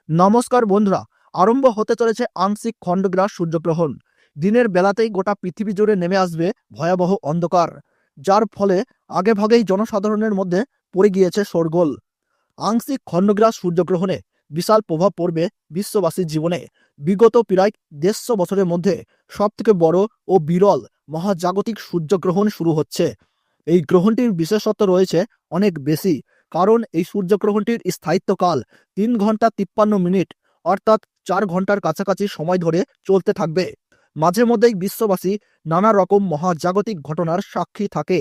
নমস্কার বন্ধুরা, আরম্ভ হতে চলেছে আংশিক খণ্ডগ্রাস সূর্যগ্রহণ। দিনের বেলাতেই গোটা পৃথিবী জুড়ে নেমে আসবে ভয়াবহ অন্ধকার, যার ফলে আগেভাগেই জনসাধারণের মধ্যে পড়ে গিয়েছে শোরগোল। আংশিক খণ্ডগ্রাস সূর্যগ্রহণে বিশাল প্রভাব পড়বে বিশ্ববাসীর জীবনে। বিগত প্রায় 150 বছরের মধ্যে সবথেকে বড় ও বিরল মহাজাগতিক সূর্যগ্রহণ শুরু হচ্ছে। এই গ্রহণটির বিশেষত্ব রয়েছে অনেক বেশি, কারণ এই সূর্যগ্রহণটির স্থায়িত্বকাল 3 ঘন্টা 53 মিনিট, অর্থাৎ 4 ঘন্টার কাছাকাছি সময় ধরে চলতে থাকবে। মাঝে মধ্যেই বিশ্ববাসী নানা রকম মহাজাগতিক ঘটনার সাক্ষী থাকে,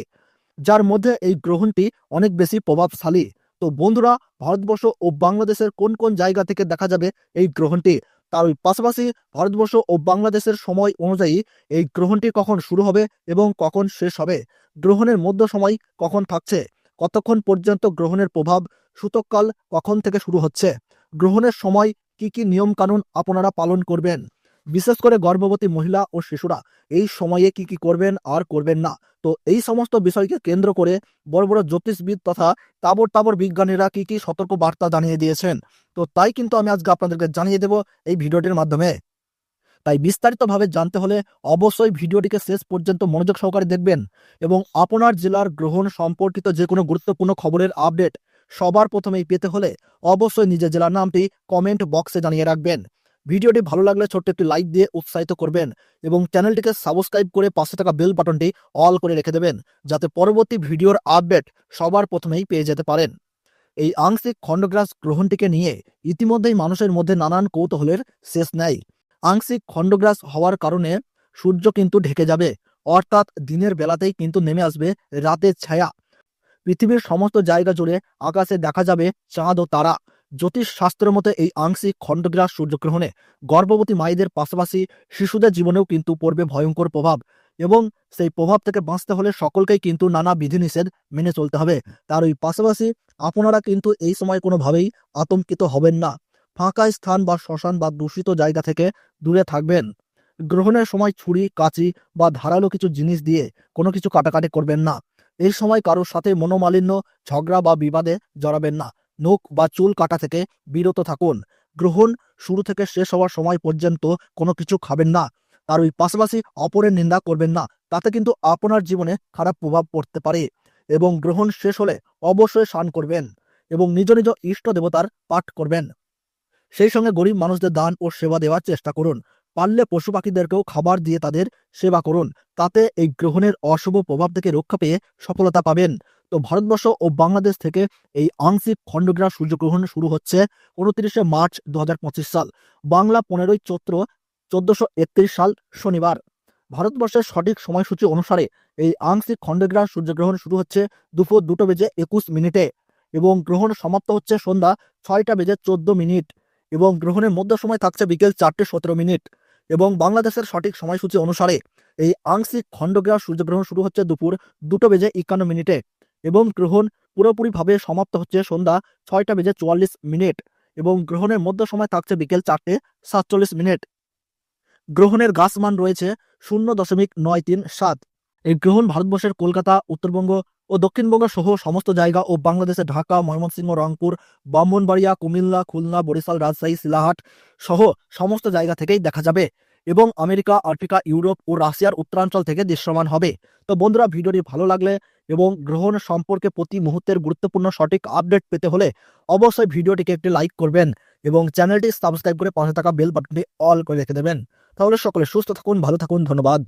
যার মধ্যে এই গ্রহণটি অনেক বেশি প্রভাবশালী। তো বন্ধুরা, ভারতবর্ষ ও বাংলাদেশের কোন কোন জায়গা থেকে দেখা যাবে এই গ্রহণটি, তার পাশাপাশি ভারতবর্ষ ও বাংলাদেশের সময় অনুযায়ী এই গ্রহণটি কখন শুরু হবে এবং কখন শেষ হবে, গ্রহণের মধ্য সময় কখন থাকছে, কতক্ষণ পর্যন্ত গ্রহণের প্রভাব, সূতককাল কখন থেকে শুরু হচ্ছে, গ্রহণের সময় কি কি নিয়ম কানুন আপনারা পালন করবেন, বিশেষ করে গর্ভবতী মহিলা ও শিশুরা এই সময়ে কি কি করবেন আর করবেন না। তো এই সমস্ত বিষয়কে কেন্দ্র করে বড় বড় জ্যোতিষবিদ তথা তাবর তাবর বিজ্ঞানীরা কি কি সতর্ক বার্তা জানিয়ে দিয়েছেন, তো তাই কিন্তু আমি আজকে আপনাদেরকে জানিয়ে দেব এই ভিডিওটির মাধ্যমে। তাই বিস্তারিতভাবে জানতে হলে অবশ্যই ভিডিওটিকে শেষ পর্যন্ত মনোযোগ সহকারে দেখবেন এবং আপনার জেলার গ্রহণ সম্পর্কিত যে কোনো গুরুত্বপূর্ণ খবরের আপডেট সবার প্রথমেই পেতে হলে অবশ্যই নিজের জেলার নামটি কমেন্ট বক্সে জানিয়ে রাখবেন। ভিডিওটি ভালো লাগলে ছোট্ট একটি লাইক দিয়ে উৎসাহিত করবেন এবং চ্যানেলটিকে সাবস্ক্রাইব করে পাশে থাকা বেল বাটনটি অল করে রেখে দেবেন, যাতে পরবর্তী ভিডিওর আপডেট সবার প্রথমেই পেয়ে যেতে পারেন। এই আংশিক খণ্ডগ্রাস গ্রহণটিকে নিয়ে ইতিমধ্যেই মানুষের মধ্যে নানান কৌতূহলের শেষ নেই। আংশিক খণ্ডগ্রাস হওয়ার কারণে সূর্য কিন্তু ঢেকে যাবে, অর্থাৎ দিনের বেলাতেই কিন্তু নেমে আসবে রাতের ছায়া। পৃথিবীর সমস্ত জায়গা জুড়ে আকাশে দেখা যাবে চাঁদ ও তারা। জ্যোতিষ শাস্ত্রের মতে এই আংশিক খণ্ডগ্রাস সূর্যগ্রহণে গর্ভবতী মায়েদের পাশাপাশি শিশুদের জীবনেও কিন্তু পড়বে ভয়ঙ্কর প্রভাব, এবং সেই প্রভাব থেকে বাঁচতে হলে সকলকেই কিন্তু নানা বিধিনিষেধ মেনে চলতে হবে। তার ওই পাশাপাশি আপনারা কিন্তু এই সময় কোনোভাবেই আতঙ্কিত হবেন না। ফাঁকা স্থান বা শ্মশান বা দূষিত জায়গা থেকে দূরে থাকবেন। গ্রহণের সময় ছুরি, কাঁচি বা ধারালো কিছু জিনিস দিয়ে কোনো কিছু কাটাকাটি করবেন না। এই সময় কারোর সাথে মনোমালিন্য, ঝগড়া বা বিবাদে জড়াবেন না। নখ বা চুল কাটা থেকে বিরত থাকুন। গ্রহণ শুরু থেকে শেষ হওয়ার সময় পর্যন্ত কোনো কিছু খাবেন না। তার ওই পাশাপাশি অপরের নিন্দা করবেন না, তাতে কিন্তু আপনার জীবনে খারাপ প্রভাব পড়তে পারে। এবং গ্রহণ শেষ হলে অবশ্যই স্নান করবেন এবং নিজ নিজ ইষ্ট দেবতার পাঠ করবেন। সেই সঙ্গে গরিব মানুষদের দান ও সেবা দেওয়ার চেষ্টা করুন। পারলে পশু পাখিদেরকেও খাবার দিয়ে তাদের সেবা করুন, তাতে এই গ্রহণের অশুভ প্রভাব থেকে রক্ষা পেয়ে সফলতা পাবেন। তো ভারতবর্ষ ও বাংলাদেশ থেকে এই আংশিক খণ্ডগ্রাস সূর্যগ্রহণ শুরু হচ্ছে 29শে মার্চ 2025 সাল, বাংলা 15ই চৈত্র 1431 সাল শনিবার। ভারতবর্ষের সঠিক সময়সূচি অনুসারে এই আংশিক খণ্ডগ্রাস সূর্যগ্রহণ শুরু হচ্ছে দুপুর 2:21 এবং গ্রহণ সমাপ্ত হচ্ছে সন্ধ্যা 6:14 এবং গ্রহণের মধ্য সময় থাকছে বিকেল 4:17 এবং বাংলাদেশের সঠিক সময়সূচি অনুসারে এই আংশিক খণ্ডগ্রাস সূর্যগ্রহণ শুরু হচ্ছে দুপুর 2:51 এবং গ্রহণ পুরোপুরিভাবে সমাপ্ত হচ্ছে সন্ধ্যা 6:44 এবং গ্রহণের মধ্য সময় থাকছে বিকেল 4:47। গ্রহণের গাসমান রয়েছে 0.937। এই গ্রহণ ভারতবর্ষের কলকাতা, উত্তরবঙ্গ ও দক্ষিণবঙ্গ সহ সমস্ত জায়গা ও বাংলাদেশের ঢাকা, ময়মনসিংহ, রংপুর, ব্রাহ্মণবাড়িয়া, কুমিল্লা, খুলনা, বরিশাল, রাজশাহী, শিলাহাট সহ সমস্ত জায়গা থেকেই দেখা যাবে এবং আমেরিকা, আফ্রিকা, ইউরোপ ও রাশিয়ার উত্তরাঞ্চল থেকে দৃশ্যমান হবে। তো বন্ধুরা, ভিডিওটি ভালো লাগলে এবং গ্রহণ সম্পর্কে প্রতি মুহূর্তের গুরুত্বপূর্ণ সঠিক আপডেট পেতে হলে অবশ্যই ভিডিওটিকে একটি লাইক করবেন এবং চ্যানেলটি সাবস্ক্রাইব করে পাশে থাকা বেল বাটনটি অল করে রেখে দেবেন। তাহলে সকলে সুস্থ থাকুন, ভালো থাকুন, ধন্যবাদ।